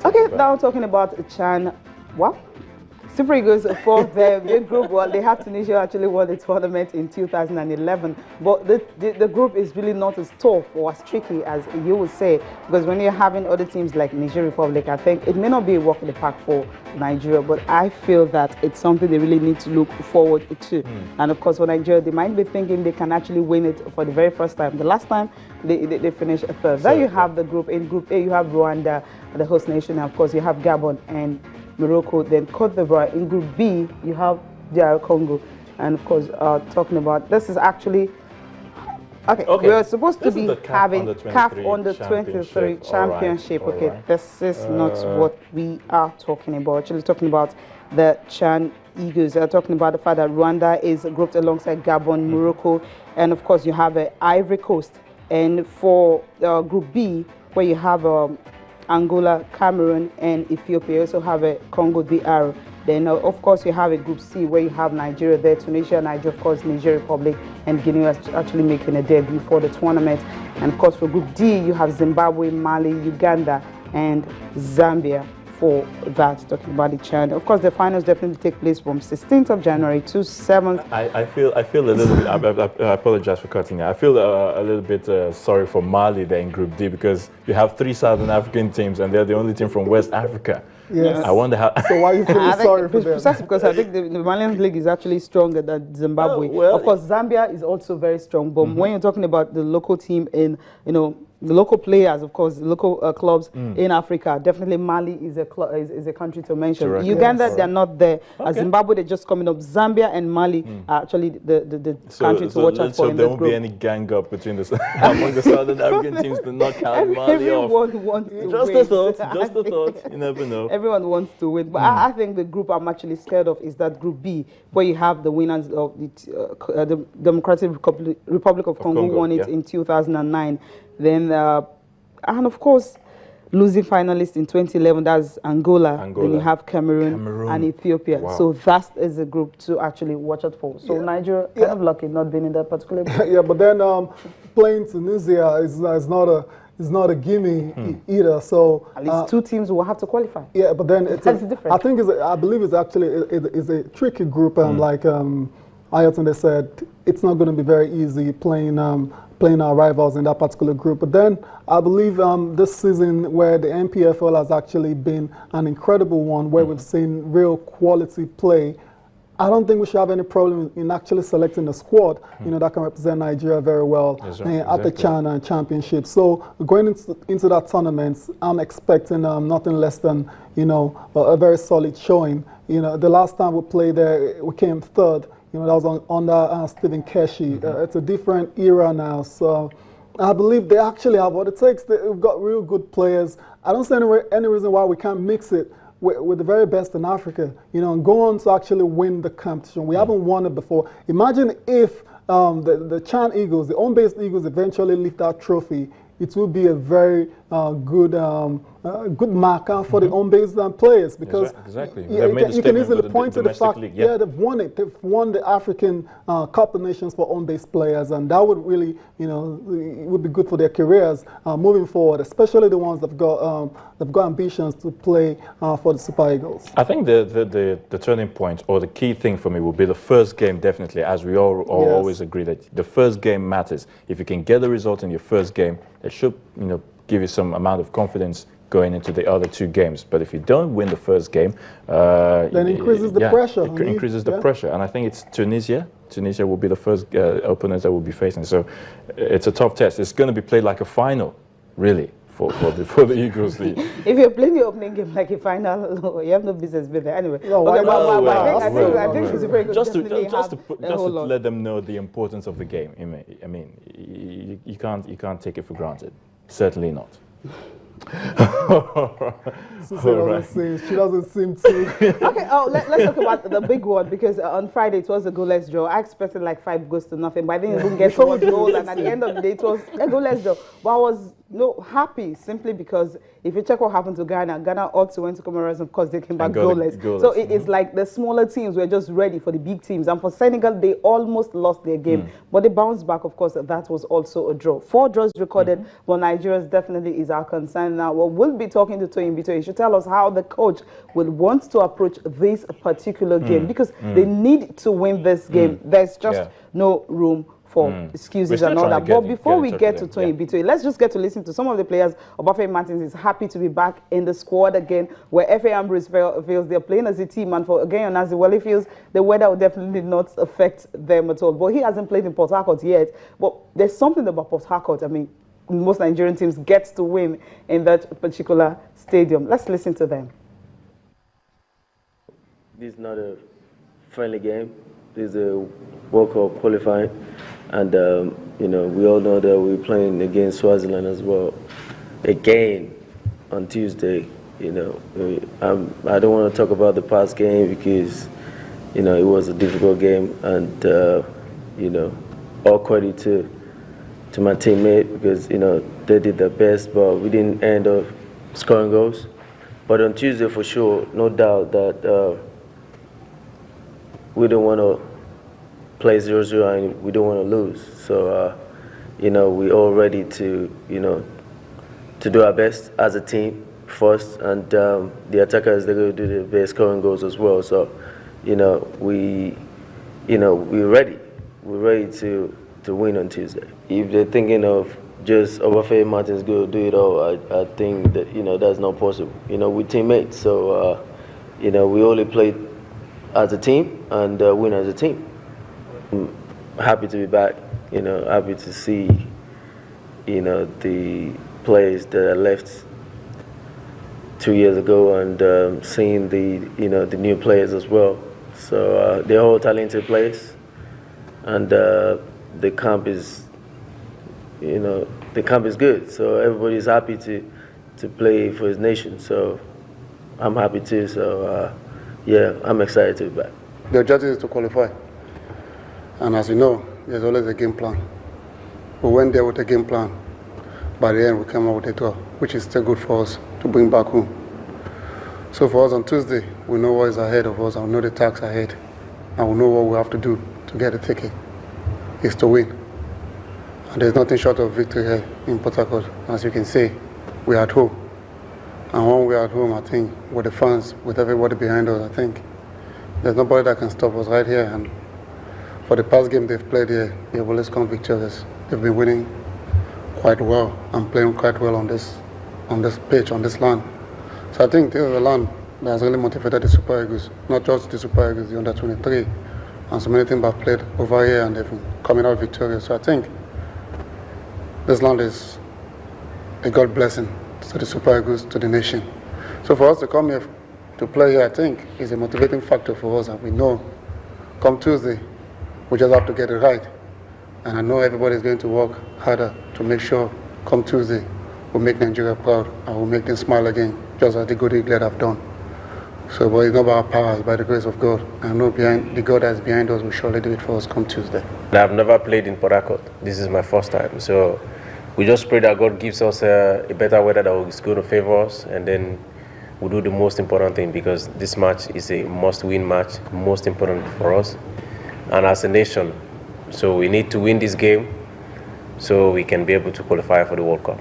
Okay, now talking about Chan, what? Super Eagles for the group. Well, they had Tunisia actually won the tournament in 2011, but the group is really not as tough or as tricky as you would say, because when you're having other teams like Niger Republic, I think it may not be a walk in the park for Nigeria, but I feel that it's something they really need to look forward to. And of course, for Nigeria, they might be thinking they can actually win it for the very first time. The last time they finished third. There you have the group. In Group A, you have Rwanda, the host nation, and of course, you have Gabon and Morocco, then Cote d'Ivoire. In Group B, you have DR Congo. And of course, talking about, this is actually, okay. We're supposed to be having CAF Under 23 Championship. All right. This is not what we are talking about. Actually talking about the Chan Eagles. They're talking about the fact that Rwanda is grouped alongside Gabon, Morocco, and of course you have Ivory Coast. And for Group B, where you have Angola, Cameroon, and Ethiopia. You also have a Congo DR. Then, of course, you have a Group C where you have Nigeria there, Tunisia, Niger, of course, Niger Republic, and Guinea actually making a debut for the tournament. And of course, for Group D, you have Zimbabwe, Mali, Uganda, and Zambia for that, talking about the Chan. Of course, the finals definitely take place from 16th of January to 7th. I feel a little bit, I apologize for cutting you. I feel a little bit sorry for Mali there in Group D, because you have 3 Southern African teams and they're the only team from West Africa. Yes. I wonder how. So why are you feeling sorry for them? Precisely because I think the Malian league is actually stronger than Zimbabwe. Well, of course, Zambia is also very strong. But when you're talking about the local team in, the local players, of course, the local clubs in Africa, definitely Mali is a country to mention. Correct. Uganda, Yes. they're not there. Okay. Zimbabwe, they're just coming up. Zambia and Mali are actually the country to watch out for in there the won't group. be any gang up between among the Southern African teams to knock out Mali off. Everyone wants to Just win. a thought, just a thought. You never know. Everyone wants to win, but I think the group I'm actually scared of is that Group B, where you have the winners of the Democratic Republic of Congo won it in 2009. Then, and of course, losing finalist in 2011, that's Angola. Then you have Cameroon. And Ethiopia. Wow. So that is a group to actually watch out for. So Nigeria, kind of lucky not being in that particular group. Yeah, but then playing Tunisia is not a gimme either. So at least 2 teams will have to qualify. Yeah, but then That's different. I believe it's actually is a tricky group. Like Ayrton said, it's not going to be very easy playing our rivals in that particular group. But then I believe this season, where the NPFL has actually been an incredible one, where we've seen real quality play, I don't think we should have any problem in actually selecting a squad, that can represent Nigeria very well at the Chan Championship. So going into that tournament, I'm expecting nothing less than, a very solid showing. The last time we played there, we came third. That was under Stephen Keshi. It's a different era now. So I believe they actually have what it takes. They've got real good players. I don't see any reason why we can't mix it with the very best in Africa, and go on to actually win the competition. We haven't won it before. Imagine if the Chan Eagles, the home-based Eagles, eventually lift that trophy. It will be a very good marker for the home-based players, because exactly. You can easily point to the fact, league, they've won it. They've won the African Cup of Nations for home-based players, and that would really, it would be good for their careers moving forward, especially the ones that've got ambitions to play for the Super Eagles. I think the turning point, or the key thing for me, will be the first game. Definitely, as we all always agree that the first game matters. If you can get the result in your first game, it should give you some amount of confidence going into the other 2 games. But if you don't win the first game, then it increases the pressure. It increases the pressure, and I think it's Tunisia. Tunisia will be the first opponents that we'll be facing. So it's a tough test. It's going to be played like a final, really, for the Eagles league. If you're playing the opening game like a final, you have no business being there. Anyway, I think it's very good. Just to let them know the importance of the game. I mean, you can't take it for granted. Certainly not. She doesn't seem to. Okay, let's talk about the big one, because on Friday it was a goalless draw. I expected like 5 goals to nothing, but I didn't even get 1 goal, and at the end of the day it was a goalless draw. But I was No, happy simply because if you check what happened to Ghana also went to Comoros, of course they came back goalless. So it's like the smaller teams were just ready for the big teams. And for Senegal, they almost lost their game, but they bounced back. Of course, that was also a draw. 4 draws recorded. Well, Nigeria definitely is our concern now. Well, we'll be talking to Toyin Bito. He should tell us how the coach will want to approach this particular game because they need to win this game. There's just no room for excuses and all that. But before we get to Toyin Bito, let's just get to listen to some of the players. Obafemi Martins is happy to be back in the squad again, where FA Ambrose feels they're playing as a team, and for again Onazi, well, he feels the weather will definitely not affect them at all. But he hasn't played in Port Harcourt yet. But there's something about Port Harcourt. I mean, most Nigerian teams get to win in that particular stadium. Let's listen to them. This is not a friendly game. This is a World Cup qualifying. And, you know, we all know that we're playing against Swaziland as well. Again, on Tuesday, you know, I don't want to talk about the past game because, you know, it was a difficult game. And, you know, all credit to my teammate because, you know, they did their best, but we didn't end up scoring goals. But on Tuesday, for sure, no doubt that we don't want to play 0-0 and we don't want to lose. So, you know, we're all ready to, you know, to do our best as a team first. And the attackers, they're going to do their best scoring goals as well. So, you know, we're ready. We're ready to win on Tuesday. If they're thinking of just Obafemi Martins going to do it all, I think that, you know, that's not possible. You know, we're teammates. So, you know, we only play as a team and win as a team. I'm happy to be back, you know, happy to see, you know, the players that I left 2 years ago and seeing the, you know, the new players as well. So they're all talented players and the camp is, you know, the camp is good. So everybody's happy to play for his nation. So I'm happy too. So yeah, I'm excited to be back. The objective is to qualify. And as you know, there's always a game plan. We went there with a game plan. By the end, we came out with a draw, which is still good for us to bring back home. So for us on Tuesday, we know what is ahead of us, and we know the task ahead. And we know what we have to do to get a ticket. Is to win. And there's nothing short of victory here in Port Harcourt. As you can see, we're at home. And when we're at home, I think, with the fans, with everybody behind us, I think, there's nobody that can stop us right here. And for the past game they've played here, they've always come victorious. They've been winning quite well and playing quite well on this pitch, on this land. So I think this is a land that has really motivated the Super Eagles, not just the Super Eagles, the under 23, and so many teams have played over here and they've been coming out victorious. So I think this land is a God blessing to the Super Eagles, to the nation. So for us to come here to play here, I think, is a motivating factor for us, and we know come Tuesday, we just have to get it right. And I know everybody's going to work harder to make sure come Tuesday we'll make Nigeria proud and we'll make them smile again, just as the good England have done. So, but it's not by our power, it's by the grace of God. I know behind the God that's behind us will surely do it for us come Tuesday. I've never played in Port Harcourt. This is my first time. So we just pray that God gives us a better weather that is going to favor us, and then we'll do the most important thing, because this match is a must-win match, most important for us and as a nation. So we need to win this game so we can be able to qualify for the World Cup.